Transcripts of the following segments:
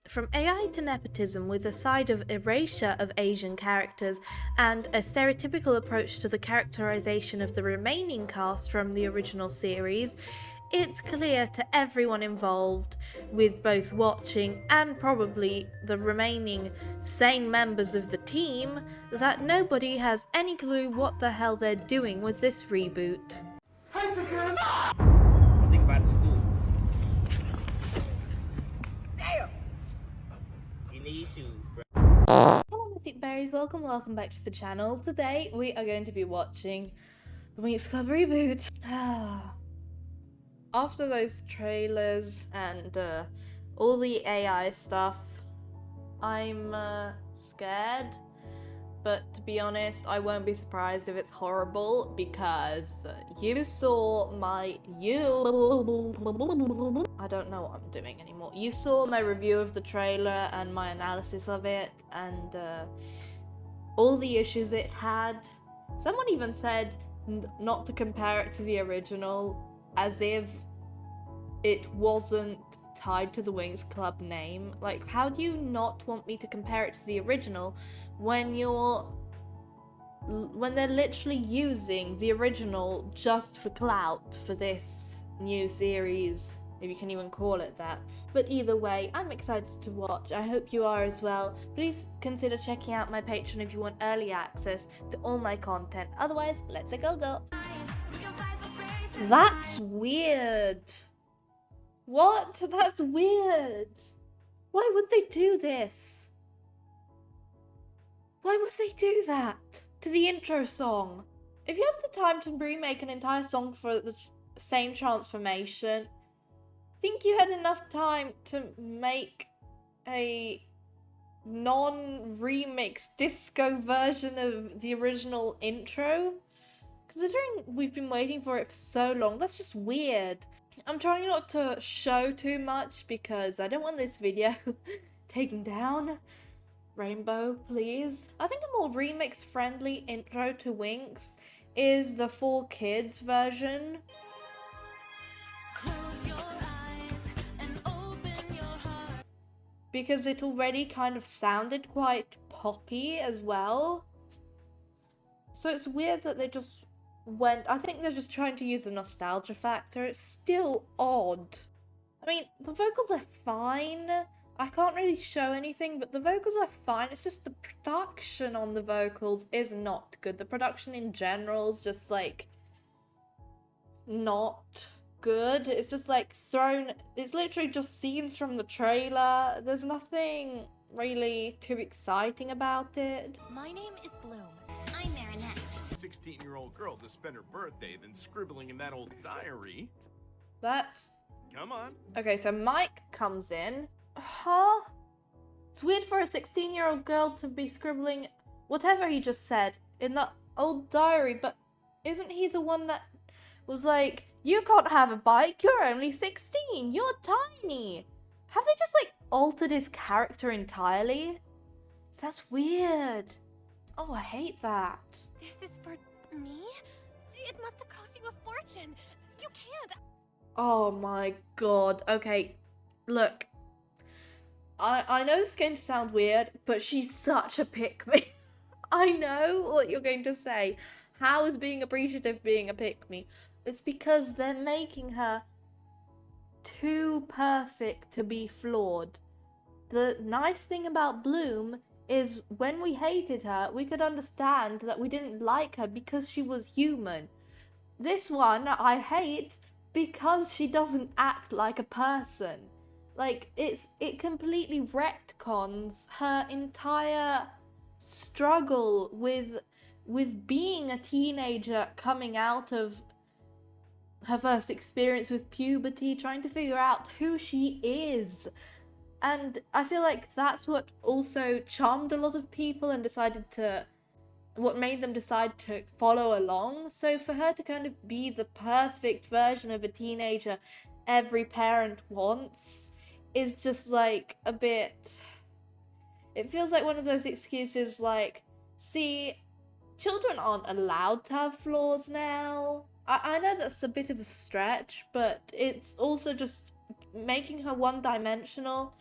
From AI to nepotism, with a side of erasure of Asian characters and a stereotypical approach to the characterization of the remaining cast from the original series, it's clear to everyone involved, with both watching and probably the remaining sane members of the team, that nobody has any clue what the hell they're doing with this reboot. One thing about school. Damn! You need shoes, bro. Hello Mystic Berries, welcome back to the channel. Today we are going to be watching the Winx Club reboot. After those trailers and all the AI stuff, I'm scared. But to be honest, I won't be surprised if it's horrible because you saw my I don't know what I'm doing anymore. You saw my review of the trailer and my analysis of it and all the issues it had. Someone even said not to compare it to the original, as if it wasn't tied to the Winx Club name. Like, how do you not want me to compare it to the original when they're literally using the original just for clout for this new series, if you can even call it that. But either way, I'm excited to watch. I hope you are as well. Please consider checking out my Patreon if you want early access to all my content. Otherwise, let's go. That's weird. What? That's weird. Why would they do this? Why would they do that to the intro song? If you have the time to remake an entire song for the same transformation, think you had enough time to make a non-remix disco version of the original intro? Considering we've been waiting for it for so long, that's just weird. I'm trying not to show too much because I don't want this video taken down. Rainbow, please. I think a more remix-friendly intro to Winx is the 4Kids version. Close your eyes and open your heart. Because it already kind of sounded quite poppy as well. So it's weird that they just I think they're just trying to use the nostalgia factor. It's still odd. I mean, the vocals are fine. I can't really show anything, but the vocals are fine. It's just the production on the vocals is not good. The production in general is just like not good. It's just like it's literally just scenes from the trailer. There's nothing really too exciting about it. My name is Bloom. I'm Marinette. 16-year-old girl to spend her birthday than scribbling in that old diary. That's... Come on. Okay, so Mike comes in. Huh? It's weird for a 16-year-old girl to be scribbling whatever he just said in that old diary, but isn't he the one that was like, you can't have a bike, you're only 16, you're tiny? Have they just like altered his character entirely? That's weird. Oh, I hate that. This is for me? It must have cost you a fortune. You can't. Oh my god. Okay, look. I know this is going to sound weird, but she's such a pick-me. I know what you're going to say. How is being appreciative being a pick-me? It's because they're making her too perfect to be flawed. The nice thing about Bloom is when we hated her, we could understand that we didn't like her because she was human. This one I hate because she doesn't act like a person. Like, it completely retcons her entire struggle with being a teenager, coming out of her first experience with puberty, trying to figure out who she is. And I feel like that's what also charmed a lot of people and what made them decide to follow along. So for her to kind of be the perfect version of a teenager every parent wants is just like a bit... It feels like one of those excuses like, see, children aren't allowed to have flaws now. I know that's a bit of a stretch, but it's also just making her one-dimensional.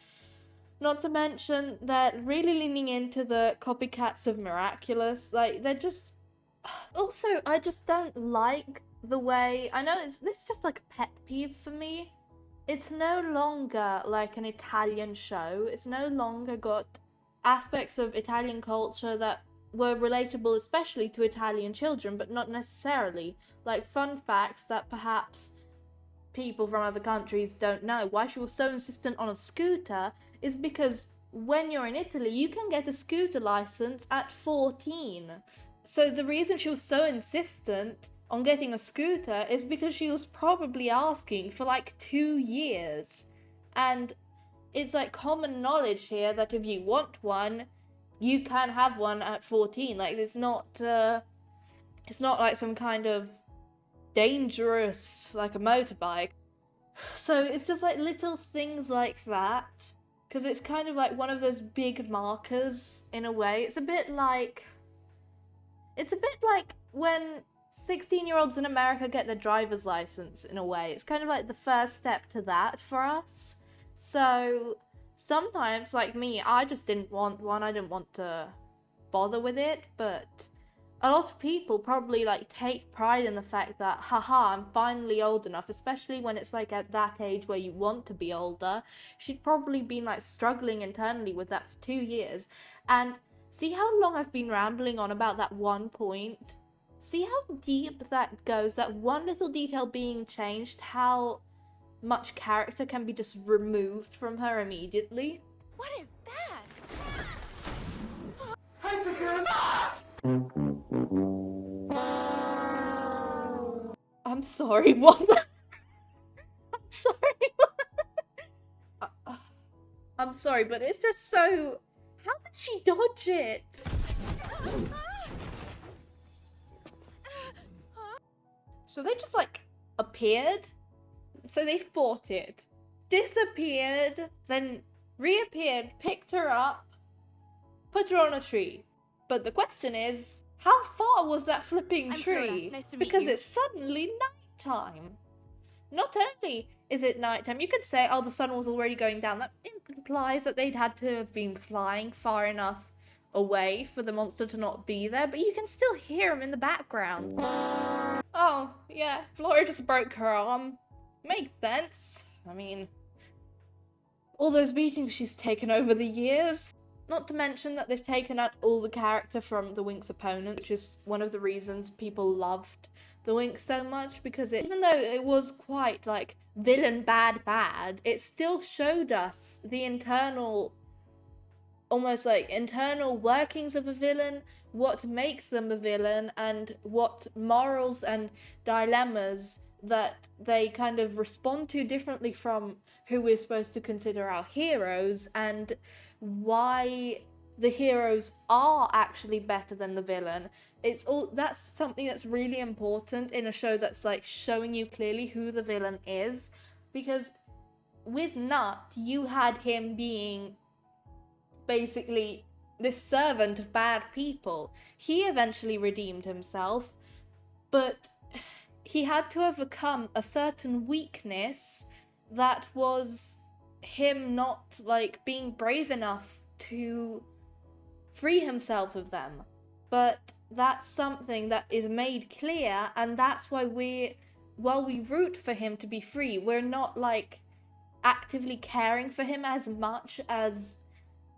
Not to mention they're really leaning into the copycats of Miraculous. Like, they're just... Also, I just don't like the way... I know this is just like a pet peeve for me. It's no longer like an Italian show. It's no longer got aspects of Italian culture that were relatable especially to Italian children, but not necessarily. Like fun facts that perhaps people from other countries don't know. Why she was so insistent on a scooter is because when you're in Italy, you can get a scooter license at 14. So the reason she was so insistent on getting a scooter is because she was probably asking for like 2 years. And it's like common knowledge here that if you want one, you can have one at 14. Like it's not like some kind of dangerous, like a motorbike. So it's just like little things like that. Because it's kind of like one of those big markers in a way. It's a bit like when 16-year-olds in America get their driver's license in a way. It's kind of like the first step to that for us. So sometimes, like me, I just didn't want one. I didn't want to bother with it, but a lot of people probably like take pride in the fact that, haha, I'm finally old enough, especially when it's like at that age where you want to be older. She'd probably been like struggling internally with that for 2 years. And see how long I've been rambling on about that one point? See how deep that goes, that one little detail being changed, how much character can be just removed from her immediately. What is that? Hi, sisters! I'm sorry, what the... I'm sorry. I'm sorry, but it's just so... How did she dodge it? So they just, like, appeared. So they fought it. Disappeared. Then reappeared, picked her up, put her on a tree. But the question is, how far was that flipping tree? Nice to meet Because you. it's suddenly nighttime. Not only is it nighttime, you could say, oh, the sun was already going down. That implies that they'd had to have been flying far enough away for the monster to not be there, but you can still hear him in the background. Oh, yeah, Flora just broke her arm. Makes sense. I mean, all those beatings she's taken over the years. Not to mention that they've taken out all the character from the Winx opponents, which is one of the reasons people loved the Winx so much, because even though it was quite like villain bad, it still showed us the internal, almost like internal workings of a villain, what makes them a villain, and what morals and dilemmas that they kind of respond to differently from who we're supposed to consider our heroes, and why the heroes are actually better than the villain. It's all, that's something that's really important in a show that's like showing you clearly who the villain is, because with Nut, you had him being basically this servant of bad people. He eventually redeemed himself, but he had to overcome a certain weakness that was him not like being brave enough to free himself of them. But that's something that is made clear, and that's why while we root for him to be free, we're not like actively caring for him as much as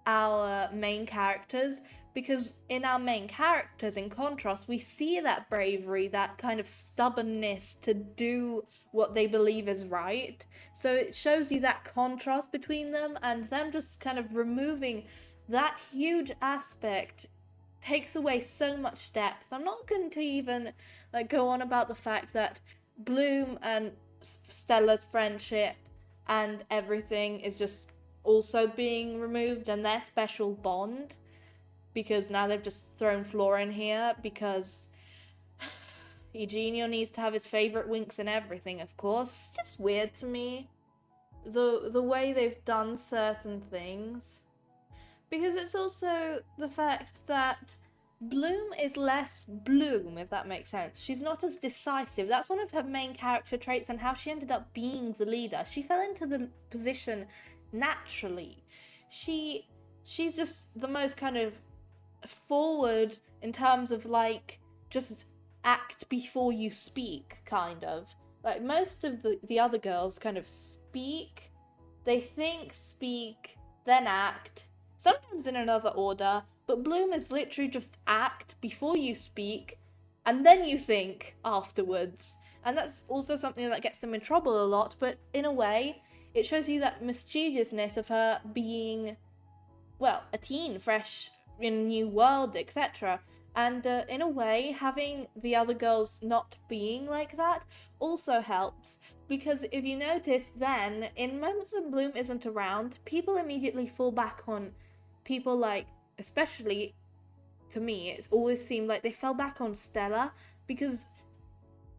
our main characters, because in our main characters, in contrast, we see that bravery, that kind of stubbornness to do what they believe is right. So it shows you that contrast between them, and them just kind of removing that huge aspect takes away so much depth. I'm not going to even like go on about the fact that Bloom and Stella's friendship and everything is just also being removed, and their special bond, because now they've just thrown Flora in here because Eugenio needs to have his favorite Winx and everything, of course. It's just weird to me, the way they've done certain things. Because it's also the fact that Bloom is less Bloom, if that makes sense. She's not as decisive. That's one of her main character traits, and how she ended up being the leader. She fell into the position naturally. she's just the most kind of forward in terms of like just act before you speak, kind of. Like most of the other girls kind of speak, they think, speak, then act, sometimes in another order, but Bloom is literally just act before you speak, and then you think afterwards. And that's also something that gets them in trouble a lot, but in a way, it shows you that mischievousness of her being, well, a teen, fresh in a new world, etc. And in a way, having the other girls not being like that also helps, because if you notice then, in moments when Bloom isn't around, people immediately fall back on people like, especially to me, it's always seemed like they fell back on Stella, because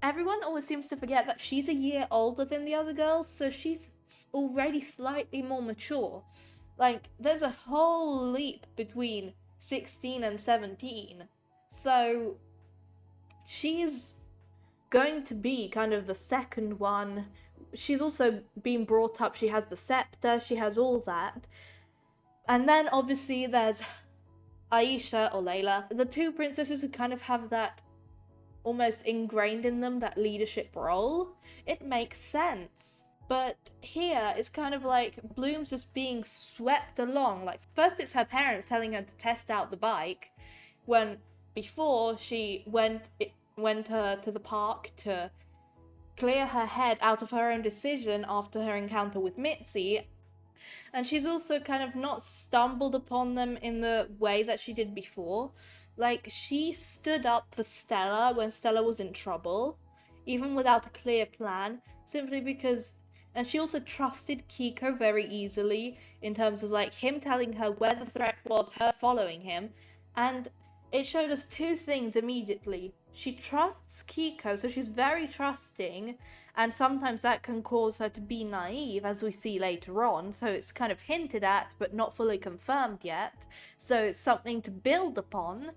everyone always seems to forget that she's a year older than the other girls, so she's already slightly more mature. Like, there's a whole leap between 16 and 17. So, she's going to be kind of the second one. She's also been brought up, she has the scepter, she has all that. And then, obviously, there's Aisha or Layla, the two princesses who kind of have that almost ingrained in them, that leadership role. It makes sense. But here, it's kind of like Bloom's just being swept along. Like, first it's her parents telling her to test out the bike, when before she went to the park to clear her head out of her own decision after her encounter with Mitzi. And she's also kind of not stumbled upon them in the way that she did before. Like, she stood up for Stella when Stella was in trouble, even without a clear plan, simply because... And she also trusted Kiko very easily, in terms of, like, him telling her where the threat was, her following him. And it showed us two things immediately. She trusts Kiko, so she's very trusting, and sometimes that can cause her to be naive, as we see later on, so it's kind of hinted at, but not fully confirmed yet. So it's something to build upon,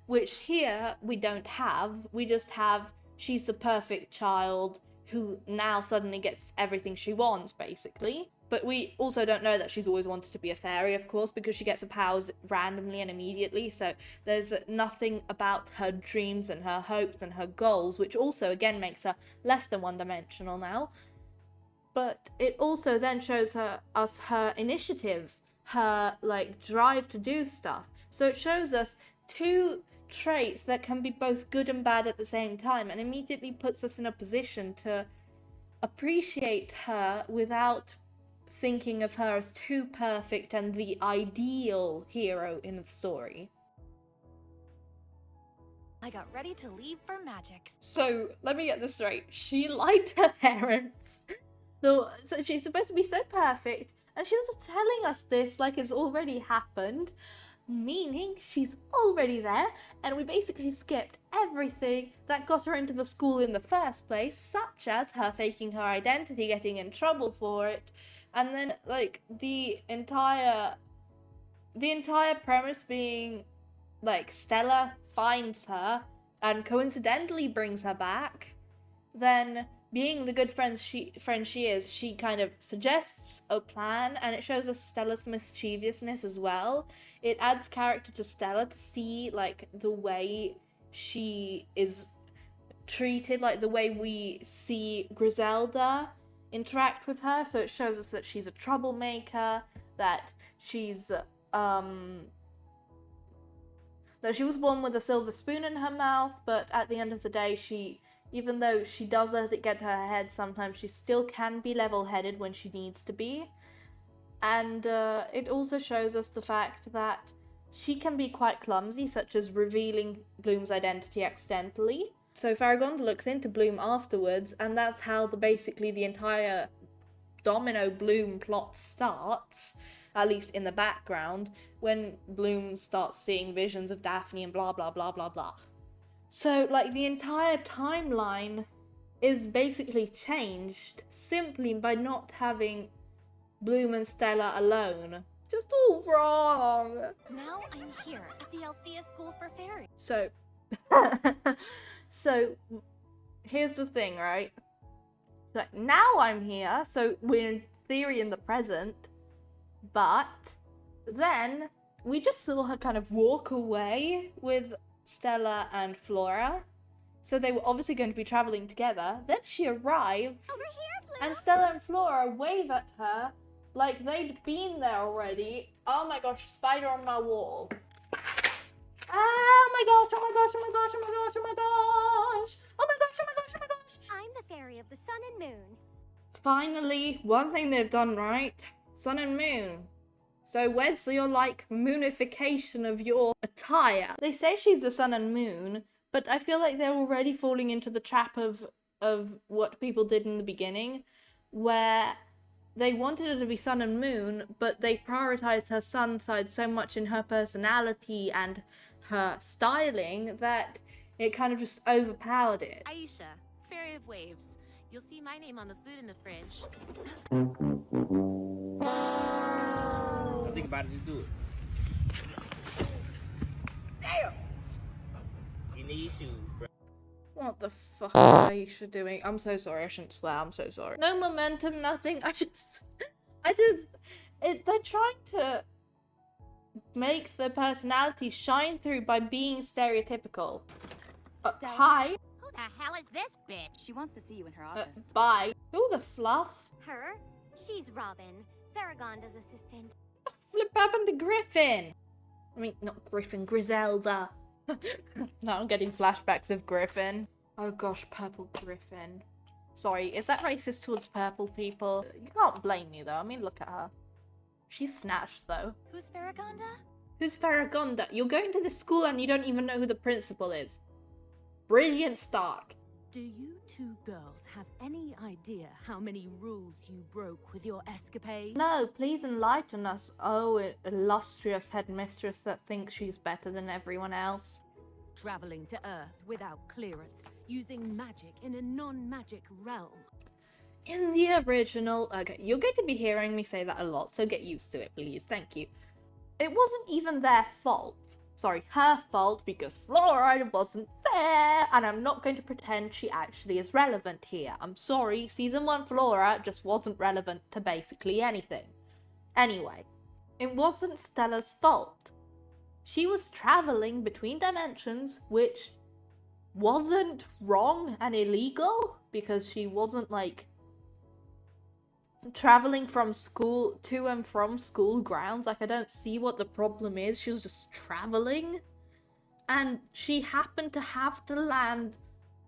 which here we don't have. We just have, she's the perfect child who now suddenly gets everything she wants, basically. But we also don't know that she's always wanted to be a fairy, of course, because she gets her powers randomly and immediately, so there's nothing about her dreams and her hopes and her goals, which also, again, makes her less than one-dimensional now. But it also then shows us her initiative, her, like, drive to do stuff. So it shows us two traits that can be both good and bad at the same time, and immediately puts us in a position to appreciate her without thinking of her as too perfect and the ideal hero in the story. I got ready to leave for magic. So, let me get this straight. She lied to her parents. So she's supposed to be so perfect, and she's just telling us this like it's already happened, meaning she's already there, and we basically skipped everything that got her into the school in the first place, such as her faking her identity, getting in trouble for it, and then, like, the entire premise being, like, Stella finds her and coincidentally brings her back. Then, being the good friend she is, she kind of suggests a plan, and it shows us Stella's mischievousness as well. It adds character to Stella to see, like, the way she is treated, like the way we see Griselda interact with her. So it shows us that she's a troublemaker, that she's that she was born with a silver spoon in her mouth, but at the end of the day, even though she does let it get to her head sometimes, she still can be level-headed when she needs to be. And it also shows us the fact that she can be quite clumsy, such as revealing Bloom's identity accidentally. So Faragonda looks into Bloom afterwards, and that's how basically the entire Domino Bloom plot starts, at least in the background, when Bloom starts seeing visions of Daphne and blah blah blah blah blah. So, like, the entire timeline is basically changed simply by not having Bloom and Stella alone. Just all wrong. Now I'm here at the Althea School for Fairies. So here's the thing, right? Like, now I'm here, so we're in theory in the present, but then we just saw her kind of walk away with Stella and Flora. So they were obviously going to be traveling together. Then she arrives, Over here, Blue. and Stella and Flora wave at her like they'd been there already. Oh my gosh, spider on my wall. Oh my gosh, oh my gosh, oh my gosh, oh my gosh, oh my gosh. Oh my gosh, oh my gosh, oh my gosh. I'm the fairy of the sun and moon. Finally, one thing they've done right. Sun and moon. So where's your, like, moonification of your attire? They say she's the sun and moon, but I feel like they're already falling into the trap of what people did in the beginning, where they wanted her to be sun and moon, but they prioritized her sun side so much in her personality and her styling that it kind of just overpowered it. Aisha, Fairy of Waves. You'll see my name on the food in the fridge. I think about it, just do it. Damn! You need shoes, bro. What the fuck is Aisha doing? I'm so sorry, I shouldn't swear, I'm so sorry. No momentum, nothing, they're trying to make their personality shine through by being stereotypical. Stella? Hi. Who the hell is this bitch? She wants to see you in her office. Bye. Who the fluff? Her? She's Robin, Faragonda's assistant. Flip happened to Griffin? I mean, not Griffin, Griselda. Now I'm getting flashbacks of Griffin. Oh gosh, purple Griffin. Sorry, is that racist towards purple people? You can't blame me though, I mean, look at her. She's snatched though. Who's Faragonda? Who's Faragonda? You're going to this school and you don't even know who the principal is. Brilliant start. Do you two girls have any idea how many rules you broke with your escapade? No, please enlighten us. Oh, illustrious headmistress that thinks she's better than everyone else. Traveling to Earth without clearance, using magic in a non-magic realm. In the original... Okay, you're going to be hearing me say that a lot, so get used to it, please. Thank you. It wasn't even their fault. Sorry, her fault, because Flora wasn't there, and I'm not going to pretend she actually is relevant here. I'm sorry, Season 1 Flora just wasn't relevant to basically anything. Anyway, it wasn't Stella's fault. She was traveling between dimensions, which wasn't wrong and illegal, because she wasn't, like, traveling from school to and from school grounds. Like, I don't see what the problem is. She was just traveling, and she happened to have to land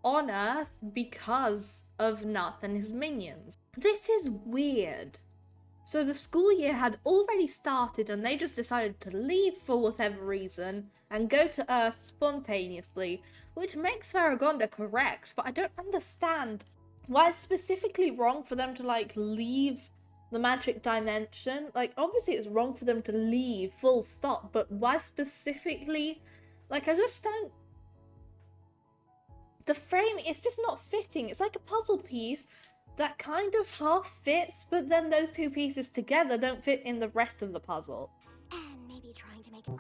on Earth because of Nut and his minions. This is weird. So the school year had already started and they just decided to leave for whatever reason and go to Earth spontaneously, which makes Faragonda correct, but I don't understand why it's specifically wrong for them to, like, leave the magic dimension. Like, obviously it's wrong for them to leave, full stop, but why specifically? Like, I just don't... The frame is just not fitting. It's like a puzzle piece that kind of half fits, but then those two pieces together don't fit in the rest of the puzzle. And maybe trying to make it...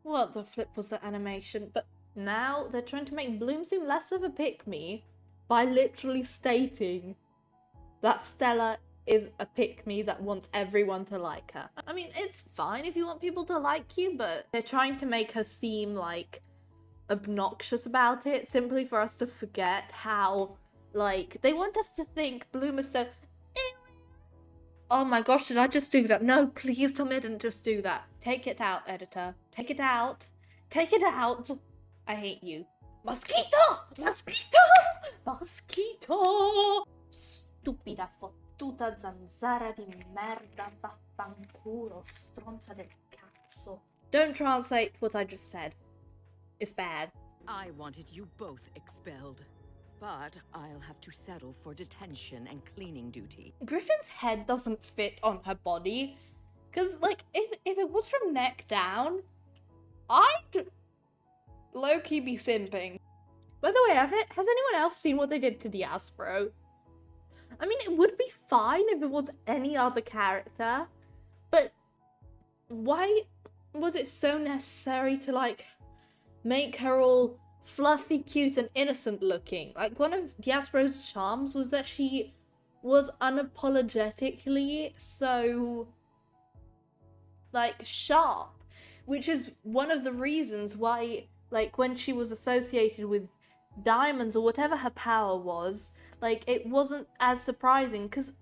What the flip was that animation? But now they're trying to make Bloom seem less of a pick-me by literally stating that Stella is a pick-me that wants everyone to like her. I mean, it's fine if you want people to like you, but they're trying to make her seem, like, obnoxious about it simply for us to forget how, like, they want us to think Bloom is so... Oh my gosh, did I just do that? No, please tell me I didn't just do that. Take it out, editor. Take it out. Take it out. I hate you. Mosquito! Mosquito! Mosquito! Stupida fottuta zanzara di merda, vaffanculo, stronza del cazzo. Don't translate what I just said. It's bad. I wanted you both expelled, but I'll have to settle for detention and cleaning duty. Griffin's head doesn't fit on her body. Because, like, if it was from neck down, I'd low-key be simping. By the way, has anyone else seen what they did to Diaspro? I mean, it would be fine if it was any other character, but why was it so necessary to, like, make her all fluffy, cute, and innocent looking? Like, one of Diaspro's charms was that she was unapologetically so, like, sharp, which is one of the reasons why, like, when she was associated with diamonds or whatever her power was, like, it wasn't as surprising, because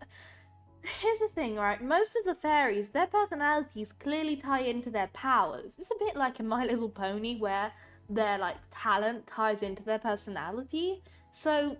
here's the thing, right? Most of the fairies, their personalities clearly tie into their powers. It's a bit like in My Little Pony, where their, like, talent ties into their personality. So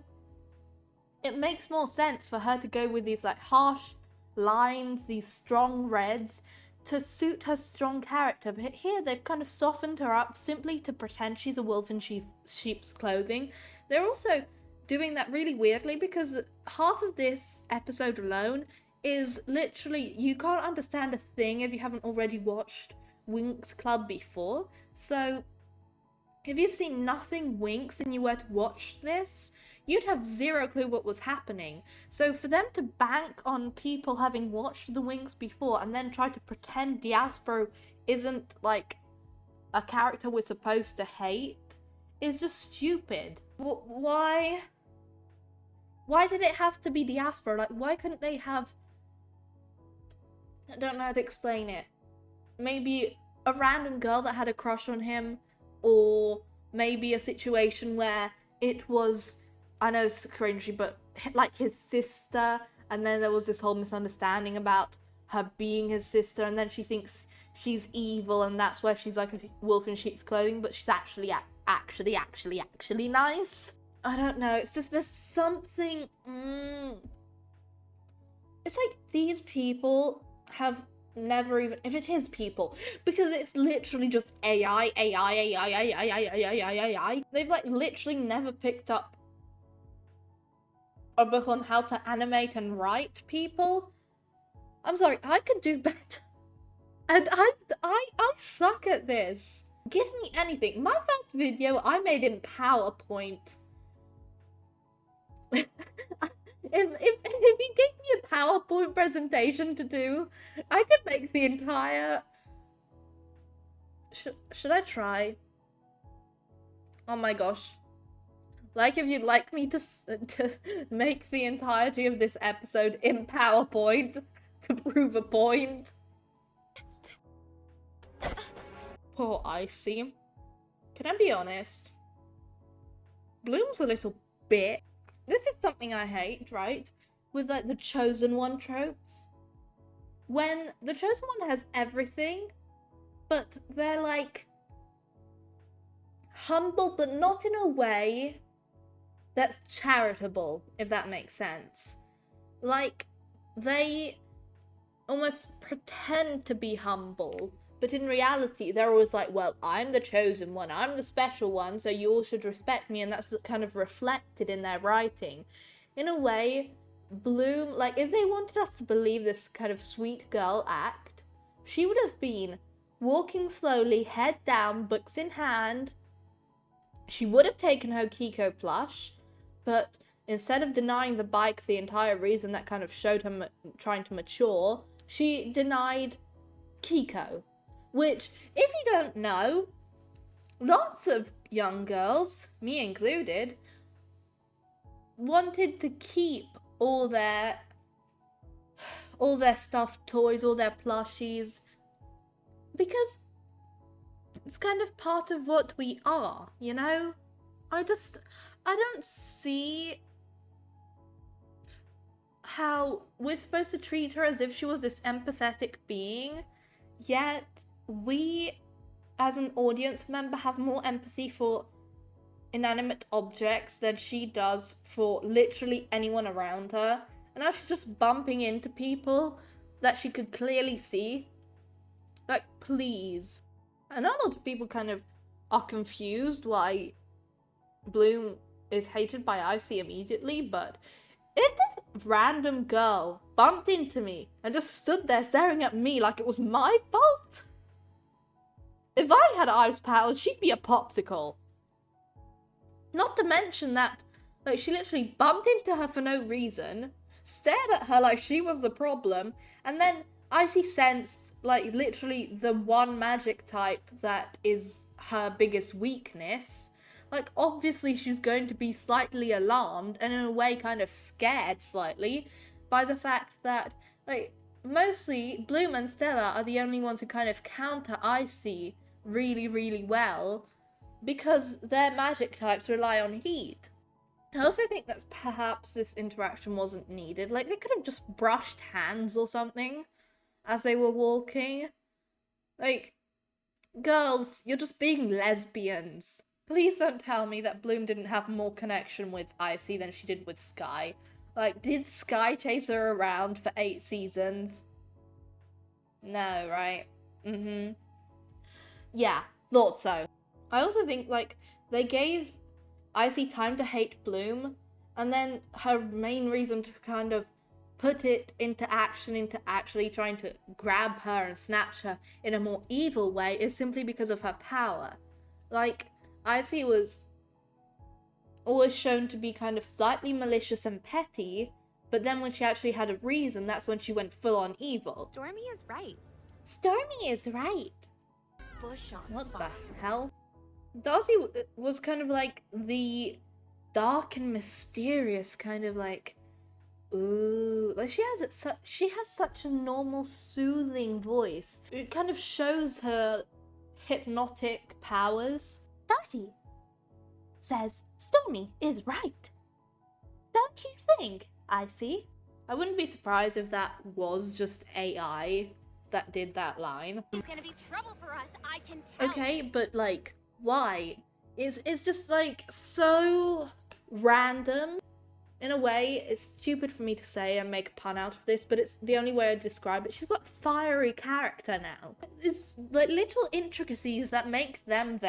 it makes more sense for her to go with these, like, harsh lines, these strong reds, to suit her strong character. But here they've kind of softened her up simply to pretend she's a wolf in sheep's clothing. They're also doing that really weirdly, because half of this episode alone is literally, you can't understand a thing if you haven't already watched Winx Club before. So if you've seen nothing Winx and you were to watch this, you'd have zero clue what was happening. So for them to bank on people having watched the Winx before and then try to pretend Diaspro isn't, like, a character we're supposed to hate is just stupid. Why did it have to be Diaspro? Like, why couldn't they have... I don't know how to explain it. Maybe a random girl that had a crush on him, or maybe a situation where it was, I know it's cringy, but like his sister, and then there was this whole misunderstanding about her being his sister, and then she thinks she's evil, and that's why she's like a wolf in sheep's clothing, but she's actually nice. I don't know, it's just, there's something, it's like these people have never even, if it is people, because it's literally just AI, they've, like, literally never picked up a book on how to animate and write people. I'm sorry, I could do better. And I suck at this. Give me anything. My first video I made in PowerPoint. If you gave me a PowerPoint presentation to do, I could make the entire... Should I try? Oh my gosh. Like, if you'd like me to make the entirety of this episode in PowerPoint to prove a point. Poor Icy. Can I be honest? Bloom's a little bit... This is something I hate, right? With, like, the chosen one tropes. When the chosen one has everything, but they're, like, humble, but not in a way that's charitable, if that makes sense. Like, they almost pretend to be humble, but in reality, they're always like, well, I'm the chosen one, I'm the special one, so you all should respect me, and that's kind of reflected in their writing. In a way, Bloom, like, if they wanted us to believe this kind of sweet girl act, she would have been walking slowly, head down, books in hand. She would have taken her Kiko plush, but instead of denying the bike the entire reason that kind of showed her trying to mature, she denied Kiko. Which, if you don't know, lots of young girls, me included, wanted to keep all their stuffed toys, all their plushies, because it's kind of part of what we are, you know? I don't see how we're supposed to treat her as if she was this empathetic being, yet we, as an audience member, have more empathy for inanimate objects than she does for literally anyone around her. And now she's just bumping into people that she could clearly see. Like, please. I know a lot of people kind of are confused why Bloom is hated by Icy immediately, but if this random girl bumped into me and just stood there staring at me like it was my fault, if I had ice powers, she'd be a popsicle. Not to mention that, like, she literally bumped into her for no reason, stared at her like she was the problem, and then Icy sensed, like, literally the one magic type that is her biggest weakness. Like, obviously she's going to be slightly alarmed and in a way kind of scared slightly. by the fact that, like, mostly Bloom and Stella are the only ones who kind of counter Icy really, really well because their magic types rely on heat. I also think that perhaps this interaction wasn't needed. Like, they could have just brushed hands or something as they were walking. Like, girls, you're just being lesbians. Please don't tell me that Bloom didn't have more connection with Icy than she did with Sky. Like, did Sky chase her around for 8 seasons? No, right? Yeah, thought so. I also think, like, they gave Icy time to hate Bloom, and then her main reason to kind of put it into action, into actually trying to grab her and snatch her in a more evil way is simply because of her power. Like, Icy was always shown to be kind of slightly malicious and petty, but then when she actually had a reason, that's when she went full on evil. Stormy is right. Stormy is right. Bush on What fire. the hell? Darcy was kind of like the dark and mysterious kind of like, ooh, like she has such a normal, soothing voice. It kind of shows her hypnotic powers. Darcy says Stormy is right. Don't you think, Icy? I wouldn't be surprised if that was just AI that did that line. It's gonna be trouble for us, I can tell. Okay, but like, why? It's just like so random. In a way, it's stupid for me to say and make a pun out of this, but it's the only way I describe it. She's got a fiery character now. It's like little intricacies that make them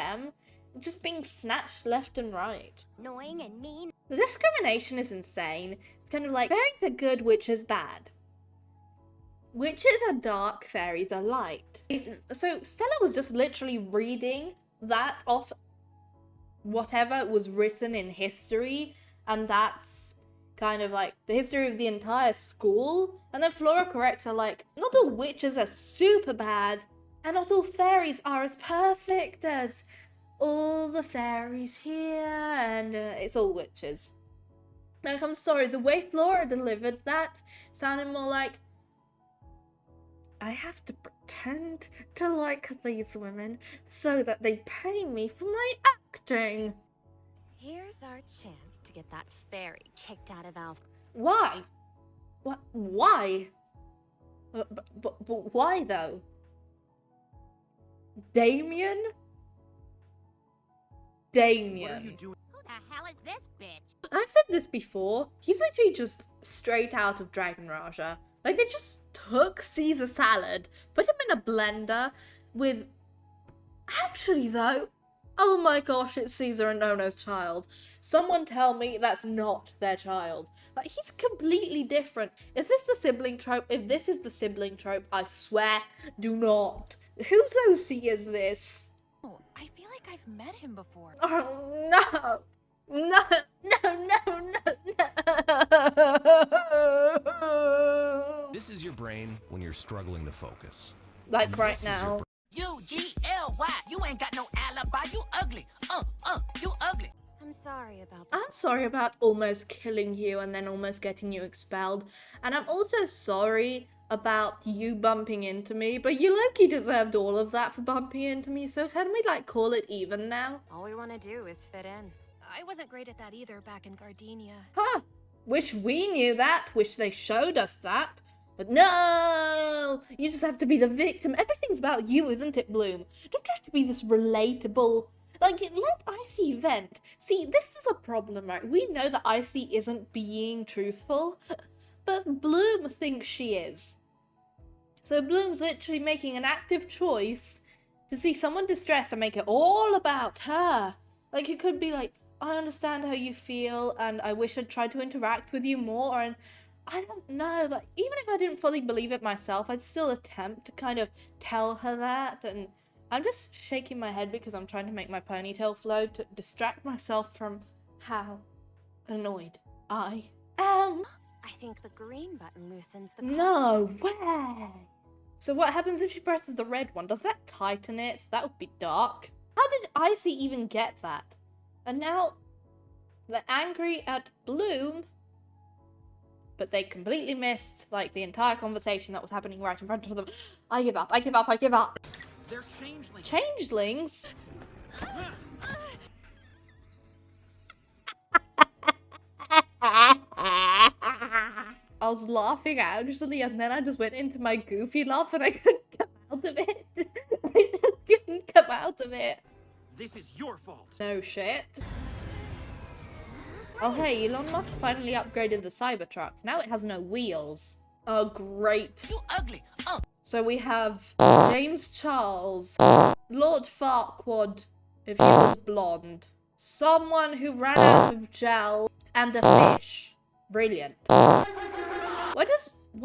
just being snatched left and right. Annoying and mean. The discrimination is insane. It's kind of like, fairies are good, witches bad. Witches are dark, fairies are light. So Stella was just literally reading that off whatever was written in history, and that's kind of like the history of the entire school. And then Flora corrects her like, not all witches are super bad, and not all fairies are as perfect as all the fairies here, and it's all witches. Like, I'm sorry, the way Flora delivered that sounded more like, I have to pretend to like these women so that they pay me for my acting. Here's our chance to get that fairy kicked out of Alpha. Why? What? Why? But why though? Damien? Damien. Who the hell is this bitch? I've said this before. He's literally just straight out of Dragon Raja. Like, they just took Caesar salad, put him in a blender with... Actually, though, oh my gosh, it's Caesar and Nono's child. Someone tell me that's not their child. Like, he's completely different. Is this the sibling trope? If this is the sibling trope, I swear, do not. Whose OC is this? Oh, I feel like I've met him before. Oh, no. No. This is your brain when you're struggling to focus. Like right This is your now. U-G-L-Y. You ain't got no alibi. You ugly. You ugly. I'm sorry about that. I'm sorry about almost killing you and then almost getting you expelled. And I'm also sorry about you bumping into me, but you low-key deserved all of that for bumping into me, so can we, like, call it even now? All we want to do is fit in. I wasn't great at that either back in Gardenia. Huh. Wish we knew that. Wish they showed us that. But no! You just have to be the victim. Everything's about you, isn't it, Bloom? Don't try to be this relatable. Like, let Icy vent. See, this is a problem, right? We know that Icy isn't being truthful, but Bloom thinks she is. So Bloom's literally making an active choice to see someone distressed and make it all about her. Like, it could be like, I understand how you feel, and I wish I'd tried to interact with you more, and I don't know, like, even if I didn't fully believe it myself, I'd still attempt to kind of tell her that, and I'm just shaking my head because I'm trying to make my ponytail flow to distract myself from how annoyed I am. I think the green button loosens the No way! So what happens if she presses the red one? Does that tighten it? That would be dark. How did Icy even get that? And now they're angry at Bloom but they completely missed, like, the entire conversation that was happening right in front of them. I give up, I give up, I give up. They're changelings. Changelings? I was laughing actually, and then I just went into my goofy laugh and I couldn't come out of it. I just couldn't come out of it. This is your fault. No shit. Oh hey, Elon Musk finally upgraded the Cybertruck. Now it has no wheels. Oh great. You ugly. So we have James Charles, Lord Farquaad, if he was blonde, someone who ran out of gel, and a fish. Brilliant. Why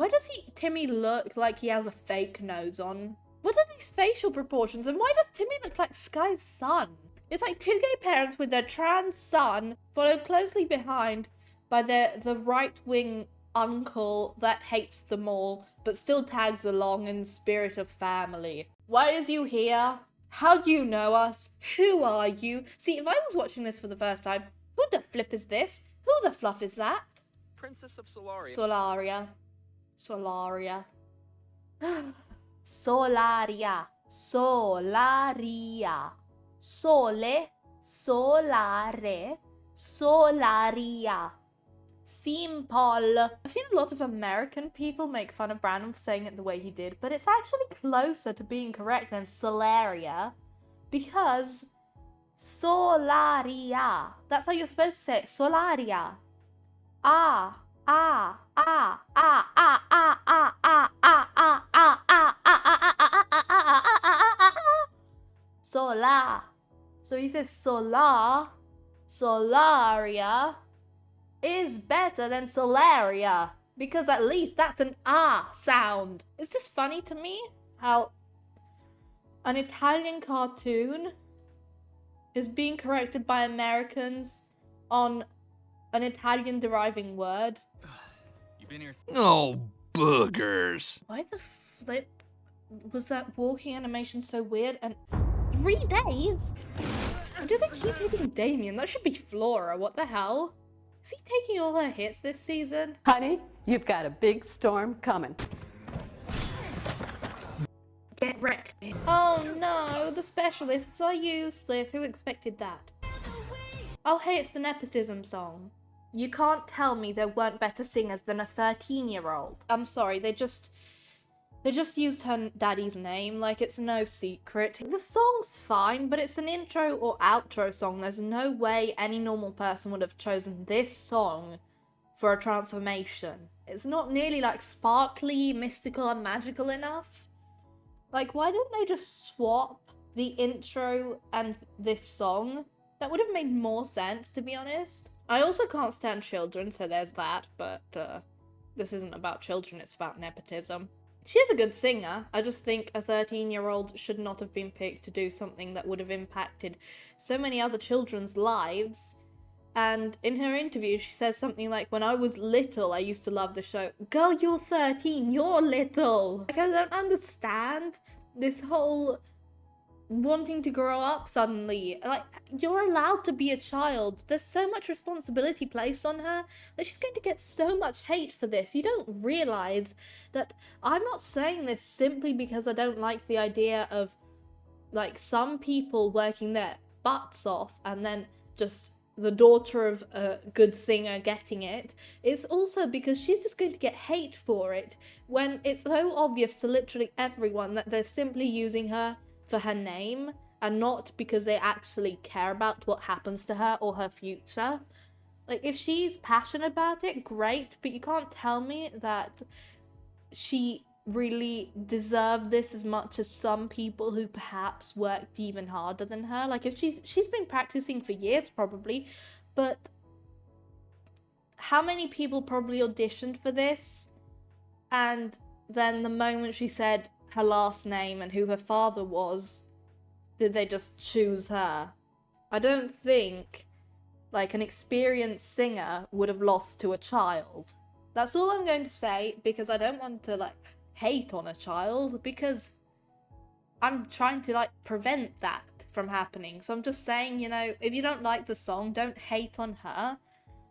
does Timmy look like he has a fake nose on? What are these facial proportions, and why does Timmy look like Sky's son? It's like two gay parents with their trans son, followed closely behind by the right-wing uncle that hates them all, but still tags along in the spirit of family. Why is you here? How do you know us? Who are you? See, if I was watching this for the first time, who the flip is this? Who the fluff is that? Princess of Solaria. Solaria. Solaria. Solaria. Solaria. Sole. Solare. Solaria. Simple. I've seen a lot of American people make fun of Brandon for saying it the way he did, but it's actually closer to being correct than Solaria, because Solaria. That's how you're supposed to say it. Solaria. Ah. Ah. Ah. Ah. Ah. Ah. Ah. Ah. Ah. Ah. Ah. Ah. Ah. Ah. Solar. So he says solar. Solaria is better than Solaria, because at least that's an ah sound. It's just funny to me how an Italian cartoon is being corrected by Americans on an Italian deriving word. You've been here. Oh, boogers. Why the flip was that walking animation so weird? And 3 days? Why do they keep hitting Damien? That should be Flora. What the hell? Is he taking all her hits this season? Honey, you've got a big storm coming. Get wrecked. Oh no, the specialists are useless. Who expected that? Oh hey, it's the nepotism song. You can't tell me there weren't better singers than a 13-year-old. I'm sorry, they just used her daddy's name like it's no secret. The song's fine, but it's an intro or outro song. There's no way any normal person would have chosen this song for a transformation. It's not nearly like sparkly, mystical, and magical enough. Like, why didn't they just swap the intro and this song? That would have made more sense, to be honest. I also can't stand children, so there's that, but this isn't about children, it's about nepotism. She is a good singer. I just think a 13-year-old should not have been picked to do something that would have impacted so many other children's lives. And in her interview, she says something like, when I was little, I used to love the show. Girl, you're 13, you're little. Like, I don't understand this whole wanting to grow up suddenly. Like, you're allowed to be a child. There's so much responsibility placed on her that she's going to get so much hate for this. You don't realize that I'm not saying this simply because I don't like the idea of, like, some people working their butts off and then just the daughter of a good singer getting it. It's also because she's just going to get hate for it when it's so obvious to literally everyone that they're simply using her for her name and not because they actually care about what happens to her or her future. Like, if she's passionate about it, great, but you can't tell me that she really deserved this as much as some people who perhaps worked even harder than her. Like, if she's been practicing for years probably, but how many people probably auditioned for this and then the moment she said her last name and who her father was, did they just choose her? I don't think, like, an experienced singer would have lost to a child. That's all I'm going to say, because I don't want to, like, hate on a child, because I'm trying to, like, prevent that from happening. So I'm just saying, you know, if you don't like the song, don't hate on her.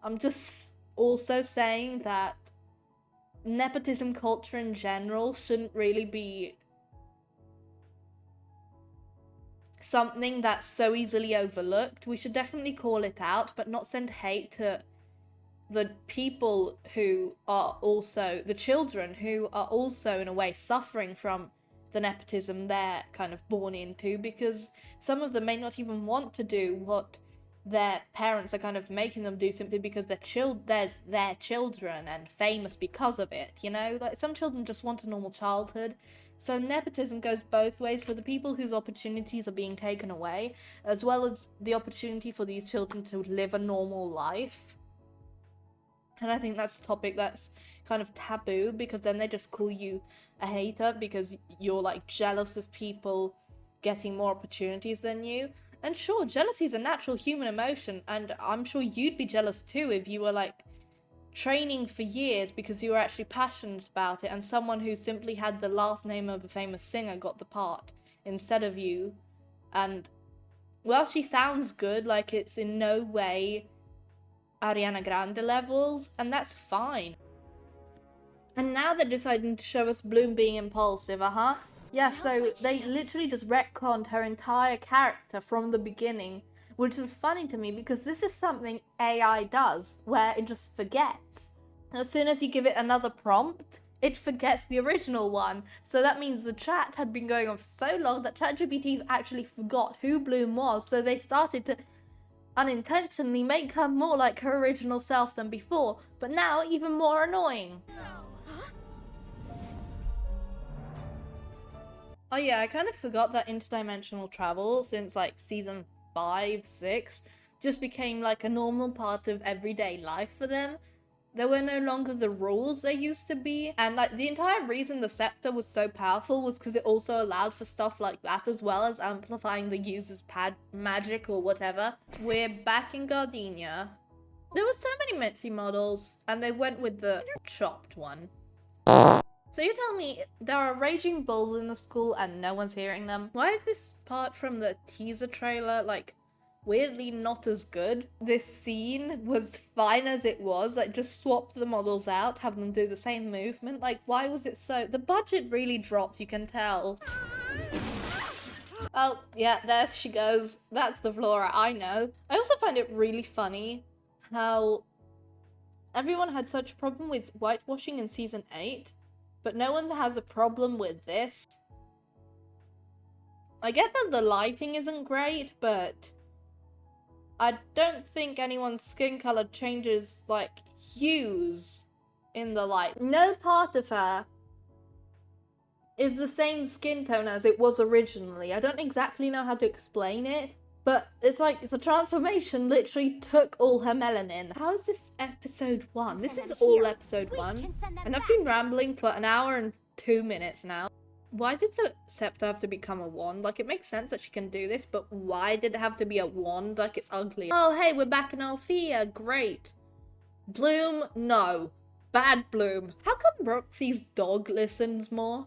I'm just also saying that nepotism culture in general shouldn't really be something that's so easily overlooked. We should definitely call it out, but not send hate to the people who are also, the children who are also in a way suffering from the nepotism they're kind of born into, because some of them may not even want to do what their parents are kind of making them do simply because they're their children and famous because of it, you know? Like, some children just want a normal childhood. So nepotism goes both ways for the people whose opportunities are being taken away, as well as the opportunity for these children to live a normal life. And I think that's a topic that's kind of taboo, because then they just call you a hater because you're like jealous of people getting more opportunities than you. And sure, jealousy is a natural human emotion, and I'm sure you'd be jealous too if you were like training for years because you were actually passionate about it, and someone who simply had the last name of a famous singer got the part instead of you. And well, she sounds good, like it's in no way Ariana Grande levels, and that's fine. And now they're deciding to show us Bloom being impulsive, yeah, so they literally just retconned her entire character from the beginning, which is funny to me because this is something AI does, where it just forgets. As soon as you give it another prompt, it forgets the original one. So that means the chat had been going on for so long that ChatGPT actually forgot who Bloom was, so they started to unintentionally make her more like her original self than before, but now even more annoying. Oh yeah, I kind of forgot that interdimensional travel since like season 5, 6 just became like a normal part of everyday life for them. There were no longer the rules there used to be, and like the entire reason the scepter was so powerful was because it also allowed for stuff like that, as well as amplifying the user's magic or whatever. We're back in Gardenia. There were so many Mitzi models, and they went with the chopped one. So you tell me there are raging bulls in the school and no one's hearing them? Why is this part from the teaser trailer like weirdly not as good? This scene was fine as it was, like just swap the models out, have them do the same movement. Like, why was it so... The budget really dropped, you can tell. Oh, yeah, there she goes. That's the Flora I know. I also find it really funny how everyone had such a problem with whitewashing in season 8. But no one has a problem with this. I get that the lighting isn't great, but I don't think anyone's skin color changes, like, hues in the light. No part of her is the same skin tone as it was originally. I don't exactly know how to explain it, but it's like the transformation literally took all her melanin. How is this episode 1? This is all episode 1. And I've been rambling for an hour and 2 minutes now. Why did the scepter have to become a wand? Like, it makes sense that she can do this, but why did it have to be a wand? Like, it's ugly. Oh, hey, we're back in Althea. Great. Bloom, no. Bad Bloom. How come Roxy's dog listens more?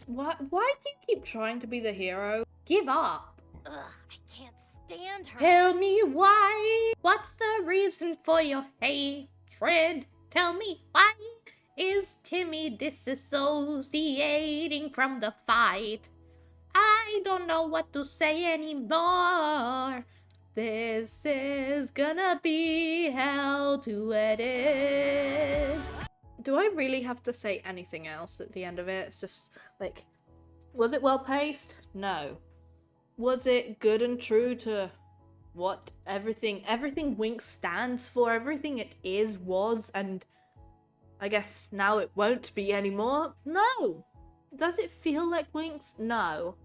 Why do you keep trying to be the hero? Give up. Ugh, I can't stand her. Tell me why. What's the reason for your hatred? Tell me why. Is Timmy disassociating from the fight? I don't know what to say anymore. This is gonna be hell to edit. Do I really have to say anything else at the end of it? It's just like, was it well paced? No. Was it good and true to what everything Winx stands for, everything it is, was, and I guess now it won't be anymore? No. Does it feel like Winx? No.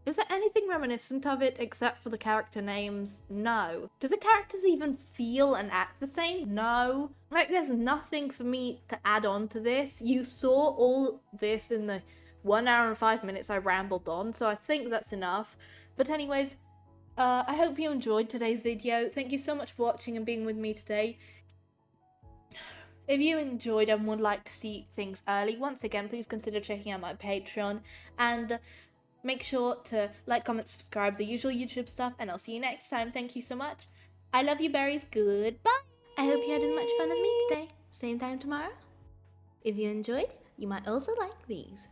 Is there anything reminiscent of it except for the character names? No. Do the characters even feel and act the same? No. Like, there's nothing for me to add on to this. You saw all this in the 1 hour and 5 minutes I rambled on, so I think that's enough. But anyways, I hope you enjoyed today's video. Thank you so much for watching and being with me today. If you enjoyed and would like to see things early, once again, please consider checking out my Patreon. And make sure to like, comment, subscribe, the usual YouTube stuff. And I'll see you next time. Thank you so much. I love you, berries. Goodbye. I hope you had as much fun as me today. Same time tomorrow. If you enjoyed, you might also like these.